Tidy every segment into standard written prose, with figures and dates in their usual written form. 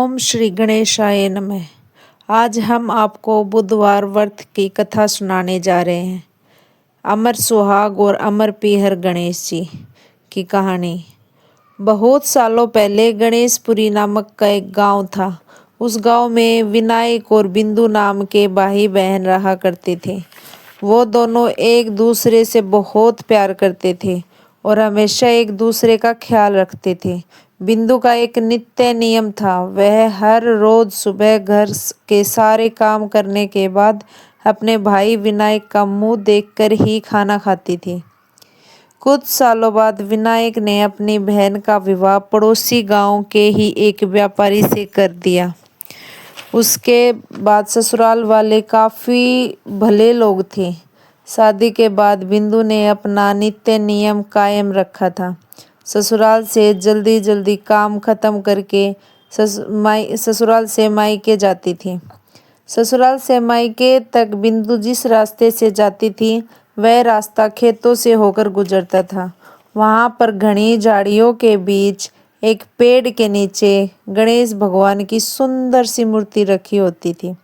ओम श्री गणेशाय नमः। आज हम आपको बुधवार व्रत की कथा सुनाने जा रहे हैं। अमर सुहाग और अमर पीहर गणेश जी की कहानी। बहुत सालों पहले गणेशपुरी नामक का एक गांव था। उस गांव में विनायक और बिंदु नाम के भाई बहन रहा करते थे। वो दोनों एक दूसरे से बहुत प्यार करते थे और हमेशा एक दूसरे का ख्याल रखते थे। बिंदु का एक नित्य नियम था। वह हर रोज सुबह घर के सारे काम करने के बाद अपने भाई विनायक का मुंह देखकर ही खाना खाती थी। कुछ सालों बाद विनायक ने अपनी बहन का विवाह पड़ोसी गांव के ही एक व्यापारी से कर दिया। उसके बाद ससुराल वाले काफी भले लोग थे। शादी के बाद बिंदु ने अपना नित्य नियम कायम रखा था। ससुराल से जल्दी जल्दी काम खत्म करके ससुराल से मायके जाती थी। ससुराल से मायके तक बिंदु जिस रास्ते से जाती थी वह रास्ता खेतों से होकर गुजरता था। वहां पर घनी झाड़ियों के बीच एक पेड़ के नीचे गणेश भगवान की सुंदर सी मूर्ति रखी होती थी।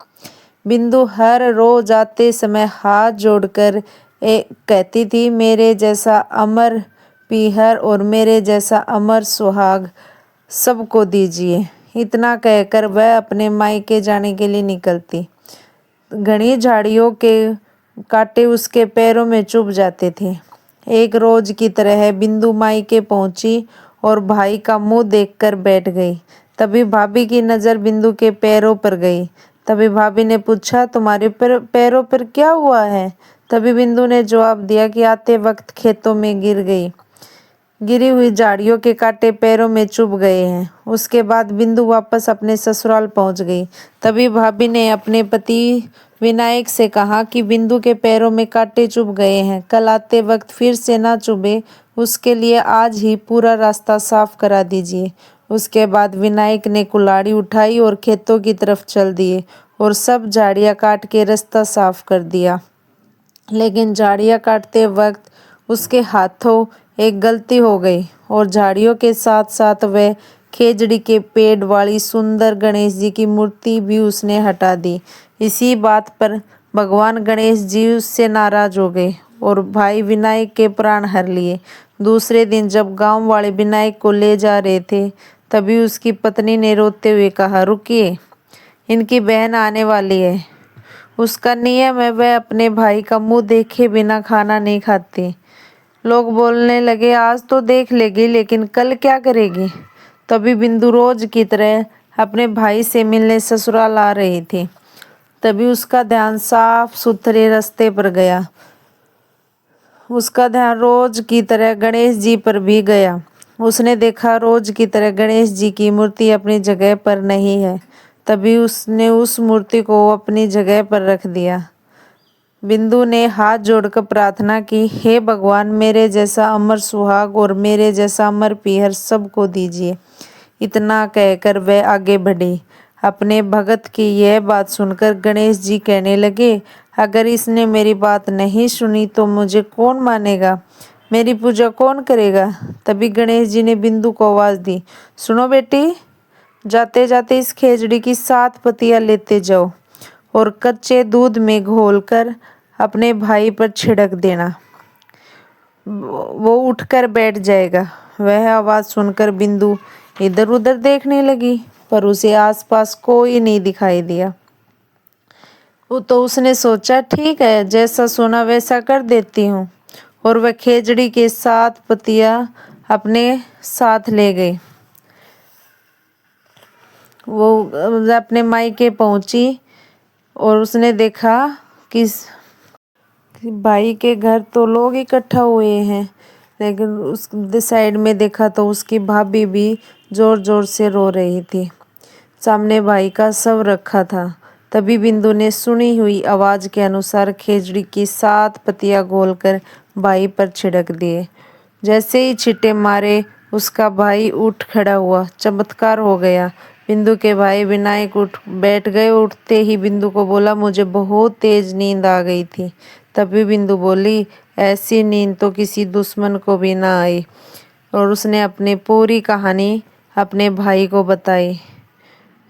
बिंदु हर रोज आते समय हाथ जोड़कर कहती थी, मेरे जैसा अमर पीहर और मेरे जैसा अमर सुहाग सबको दीजिए। इतना कहकर वह अपने मायके जाने के लिए निकलती। घनी झाड़ियों के कांटे उसके पैरों में चुभ जाते थे। एक रोज की तरह बिंदु मायके पहुंची और भाई का मुंह देखकर बैठ गई। तभी भाभी की नजर बिंदु के पैरों पर गई। तभी भाभी ने पूछा, तुम्हारे पैरों पर क्या हुआ है? तभी बिंदु ने जवाब दिया कि आते वक्त खेतों में गिर गई। गिरी हुई झाड़ियों के कांटे पैरों में चुभ गए हैं। उसके बाद बिंदु वापस अपने ससुराल पहुंच गई। तभी भाभी ने अपने पति विनायक से कहा कि बिंदु के पैरों में कांटे चुभ गए हैं, कल आते वक्त फिर से ना चुभे उसके लिए आज ही पूरा रास्ता साफ करा दीजिए। उसके बाद विनायक ने कुल्हाड़ी उठाई और खेतों की तरफ चल दिए और सब झाड़ियां काट के रास्ता साफ कर दिया। लेकिन झाड़ियां काटते वक्त उसके हाथों एक गलती हो गई और झाड़ियों के साथ साथ वह खेजड़ी के पेड़ वाली सुंदर गणेश जी की मूर्ति भी उसने हटा दी। इसी बात पर भगवान गणेश जी उससे नाराज हो गए और भाई विनायक के प्राण हर लिए। दूसरे दिन जब गांव वाले विनायक को ले जा रहे थे तभी उसकी पत्नी ने रोते हुए कहा, रुकिए, इनकी बहन आने वाली है। उसका नियम है वह अपने भाई का मुंह देखे बिना खाना नहीं खाती। लोग बोलने लगे, आज तो देख लेगी लेकिन कल क्या करेगी? तभी बिंदु रोज की तरह अपने भाई से मिलने ससुराल आ रही थी। तभी उसका ध्यान साफ सुथरे रास्ते पर गया। उसका ध्यान रोज की तरह गणेश जी पर भी गया। उसने देखा रोज की तरह गणेश जी की मूर्ति अपनी जगह पर नहीं है। तभी उसने उस मूर्ति को अपनी जगह पर रख दिया। बिंदु ने हाथ जोड़कर प्रार्थना की, हे भगवान, मेरे जैसा अमर सुहाग और मेरे जैसा अमर पीहर सबको दीजिए। इतना कहकर वह आगे बढ़ी। अपने भगत की यह बात सुनकर गणेश जी कहने लगे, अगर इसने मेरी बात नहीं सुनी तो मुझे कौन मानेगा? मेरी पूजा कौन करेगा? तभी गणेश जी ने बिंदु को आवाज दी, सुनो बेटी, जाते जाते इस खेजड़ी की 7 पत्तियां लेते जाओ और कच्चे दूध में घोलकर अपने भाई पर छिड़क देना, वो उठकर बैठ जाएगा। वह आवाज सुनकर बिंदु इधर उधर देखने लगी पर उसे आसपास कोई नहीं दिखाई दिया। तो उसने सोचा, ठीक है, जैसा सुना वैसा कर देती हूँ, और वह खेजड़ी के 7 पत्तियां अपने साथ ले गई। वो अपने मायके पहुंची और उसने देखा कि भाई के घर तो लोग इकट्ठा हुए हैं, लेकिन उस साइड में देखा तो उसकी भाभी भी जोर जोर से रो रही थी। सामने भाई का शव रखा था। तभी बिंदु ने सुनी हुई आवाज के अनुसार खेजड़ी की 7 पत्तियां घोलकर भाई पर छिड़क दिए। जैसे ही छींटे मारे उसका भाई उठ खड़ा हुआ। चमत्कार हो गया। बिंदु के भाई विनायक उठ बैठ गए। उठते ही बिंदु को बोला, मुझे बहुत तेज नींद आ गई थी। तभी बिंदु बोली, ऐसी नींद तो किसी दुश्मन को भी ना आई, और उसने अपनी पूरी कहानी अपने भाई को बताई।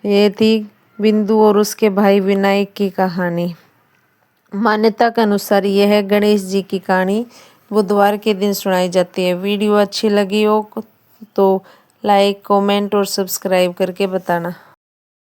ये थी बिंदु और उसके भाई विनायक की कहानी। मान्यता के अनुसार यह गणेश जी की कहानी बुधवार के दिन सुनाई जाती है। वीडियो अच्छी लगी हो तो लाइक, कमेंट और सब्सक्राइब करके बताना।